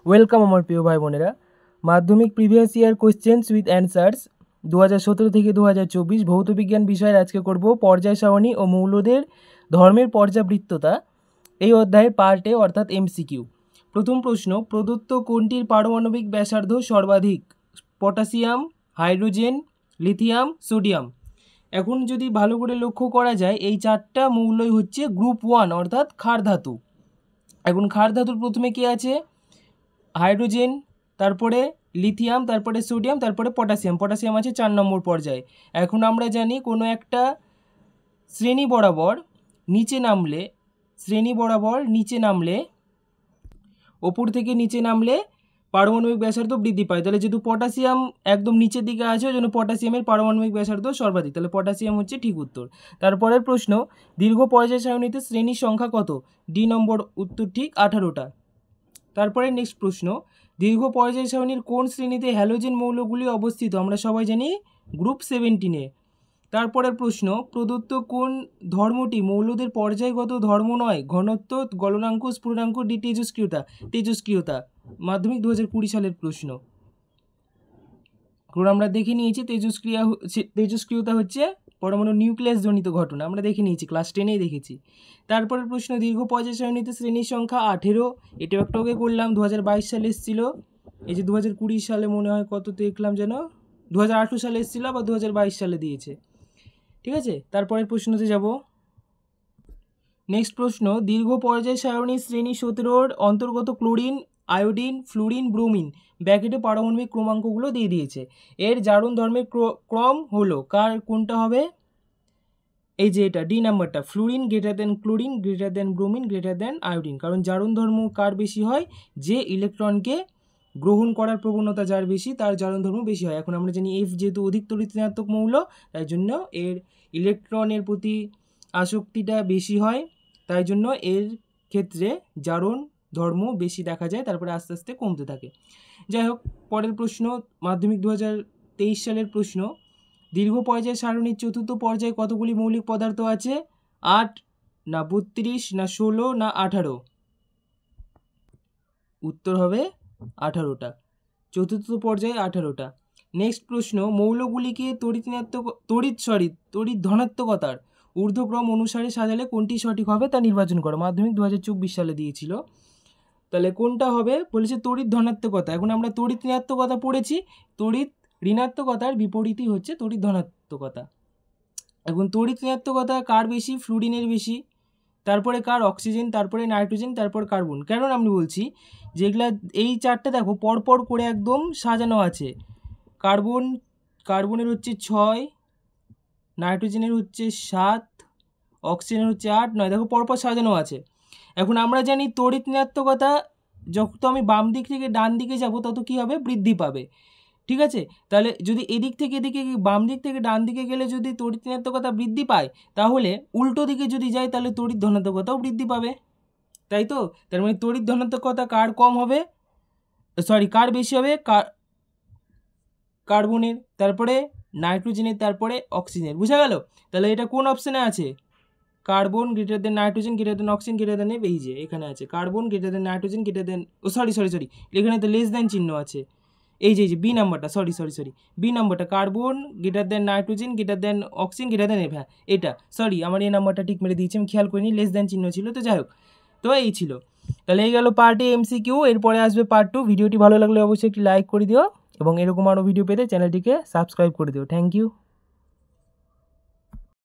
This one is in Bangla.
ওয়েলকাম আমার প্রিয় ভাই বোনেরা। মাধ্যমিক previous year questions with answers 2017 থেকে 2024 ভৌতবিজ্ঞান বিষয়ের আজকে করব পর্যায় সারণী ও মৌলদের ধর্মের পর্যাবৃত্ততা, এই অধ্যায়ের পার্ট এ অর্থাৎ এমসিকিউ। প্রথম প্রশ্ন, প্রদত্ত কোনটির পারমাণবিক ব্যাসার্ধ সর্বাধিক? Potassium, hydrogen, lithium, sodium. এখন যদি ভালো করে লক্ষ্য করা যায়, এই চারটা মৌলই হচ্ছে গ্রুপ 1 অর্থাৎ ক্ষার ধাতু। এখন ক্ষার ধাতুর প্রথমে কি আছে? হাইড্রোজেন, তারপরে লিথিয়াম, তারপরে সোডিয়াম, তারপরে পটাশিয়াম। পটাশিয়াম আছে 4 নম্বর পর্যায়ে। এখন আমরা জানি কোনো একটা শ্রেণী বরাবর নিচে নামলে ওপর থেকে নিচে নামলে পারমাণবিক ব্যাসার্ধ বৃদ্ধি পায়। তাহলে যেহেতু পটাশিয়াম একদম নিচের দিকে আছে, ওই জন্য পটাশিয়ামের পারমাণবিক ব্যাসার্ধ সর্বাধিক। তাহলে পটাশিয়াম হচ্ছে ঠিক উত্তর। তারপরের প্রশ্ন, দীর্ঘ পর্যায় সারণীতে শ্রেণীর সংখ্যা কত? ডি নম্বর উত্তর ঠিক 18টা। তারপরে নেক্সট প্রশ্ন, দীর্ঘ পর্যায় সারণীর কোন শ্রেণীতে হ্যালোজেন মৌলগুলি অবস্থিত? আমরা সবাই জানি গ্রুপ 17-এ। তারপরের প্রশ্ন, প্রদত্ত কোন ধর্মটি মৌলদের পর্যায়গত ধর্ম নয়? ঘনত্ব, গলনাঙ্ক, স্ফুটনাঙ্ক, ডি তেজস্ক্রিয়তা। মাধ্যমিক 2020 সালের প্রশ্ন। আমরা দেখে নিয়েছি তেজস্ক্রিয়তা হচ্ছে পরমাণু নিউক্লিয়াস জনিত ঘটনা, আমরা দেখে নিয়েছি, ক্লাস 10-এই দেখেছি। তারপরের প্রশ্ন, দীর্ঘ পর্যায় সারণীতে শ্রেণীর সংখ্যা 18। এটাও একটা ওকে করলাম, 2022 সালে এসেছিল। এই যে 2020 সালে মনে হয় কত দেখলাম যেন 2018 সালে এসেছিল, বা 2022 সালে দিয়েছে। ঠিক আছে, তারপরের প্রশ্নতে যাব। নেক্সট প্রশ্ন, দীর্ঘ পর্যায় সারণীর শ্রেণী 17-র অন্তর্গত ক্লোরিন, আয়োডিন, ফ্লুরিন, ব্রোমিন ব্র্যাকেটে পারমাণবিক ক্রমাঙ্কগুলো দিয়ে দিয়েছে। এর জারণ ধর্মের ক্রম হলো কোনটা হবে? এই যে এটা ডি নাম্বারটা, fluorine greater than chlorine greater than bromine greater than iodine. কারণ জারণ ধর্ম কার বেশি হয়? যে ইলেকট্রনকে গ্রহণ করার প্রবণতা যার বেশি, তার জারণ ধর্ম বেশি হয়। এখন আমরা জানি এফ যেহেতু অধিক তড়িৎ ঋণাত্মক মৌল, তাই জন্য এর ইলেকট্রনের প্রতি আসক্তিটা বেশি হয়, তাই জন্য এর ক্ষেত্রে জারণ ধর্ম বেশি দেখা যায়, তারপরে আস্তে আস্তে কমতে থাকে। যাই হোক, পরের প্রশ্ন, মাধ্যমিক 2023 সালের প্রশ্ন, দীর্ঘ পর্যায় সারণীর চতুর্থ পর্যায়ে কতগুলি মৌলিক পদার্থ আছে? 8 না 32 না 16 না 18? উত্তর হবে 18টা। চতুর্থ পর্যায়ে 18টা। নেক্সট প্রশ্ন, মৌলগুলিকে তড়িৎ ধনাত্মকতার ঊর্ধ্বক্রম অনুসারে সাজালে কোনটি সঠিক হবে তা নির্বাচন করো। মাধ্যমিক 2024 সালে দিয়েছিল। তাহলে কোনটা হবে? বলেছে তড়িৎ ধনাত্মকতা। এখন আমরা তড়িৎ ঋণাত্মকতা পড়েছি, তড়িৎ ঋণাত্মকতার বিপরীতই হচ্ছে তড়িৎ ধনাত্মকতা। এখন তড়িৎ ঋণাত্মকতা কার বেশি? ফ্লুরিনের বেশি। তারপরে কার? অক্সিজেন, তারপরে নাইট্রোজেন, তারপর কার্বন। কেন আমি বলছি, যেগুলা এই চারটে দেখো পরপর করে একদম সাজানো আছে। কার্বনের হচ্ছে 6, নাইট্রোজেনের হচ্ছে 7, অক্সিজেনের হচ্ছে 8, 9, দেখো পরপর সাজানো আছে। এখন আমরা জানি তড়িৎ ঋণাত্মকতা যত আমি বাম দিক থেকে ডান দিকে যাব তত কী হবে? বৃদ্ধি পাবে। ঠিক আছে, তাহলে যদি এদিক থেকে এদিকে, বাম দিক থেকে ডান দিকে গেলে যদি তড়িৎ ঋণাত্মকতা বৃদ্ধি পায়, তাহলে উল্টো দিকে যদি যায় তাহলে তড়িৎ ধনাত্মকতাও বৃদ্ধি পাবে, তাই তো? তার মানে তড়িৎ ধনাত্মকতা কার কম হবে? কার বেশি হবে? কার্বনের, তারপরে নাইট্রোজেনের, তারপরে অক্সিজেনের। বুঝা গেল? তাহলে এটা কোন অপশানে আছে? Carbon greater than nitrogen greater than oxygen greater than এই যে এখানে আছে carbon greater than nitrogen greater than এখানে তো লেস দেন চিহ্ন আছে। এই যে বি নাম্বারটা, বি নাম্বারটা, carbon greater than nitrogen greater than oxygen greater than হ্যাঁ এটা, আমার এই নাম্বারটা ঠিক মেরে দিয়েছি, আমি খেয়াল করিনি, লেস দেন চিহ্ন ছিল। তো যাই হোক, তো এই ছিল। তাহলে এই গেল পার্ট এ এমসিকিউ। এরপরে আসবে পার্ট 2। ভিডিওটি ভালো লাগলে অবশ্যই একটি লাইক করে দিও এবং এরকম আরও ভিডিও পেতে চ্যানেলটিকে সাবস্ক্রাইব করে দিও। Thank you.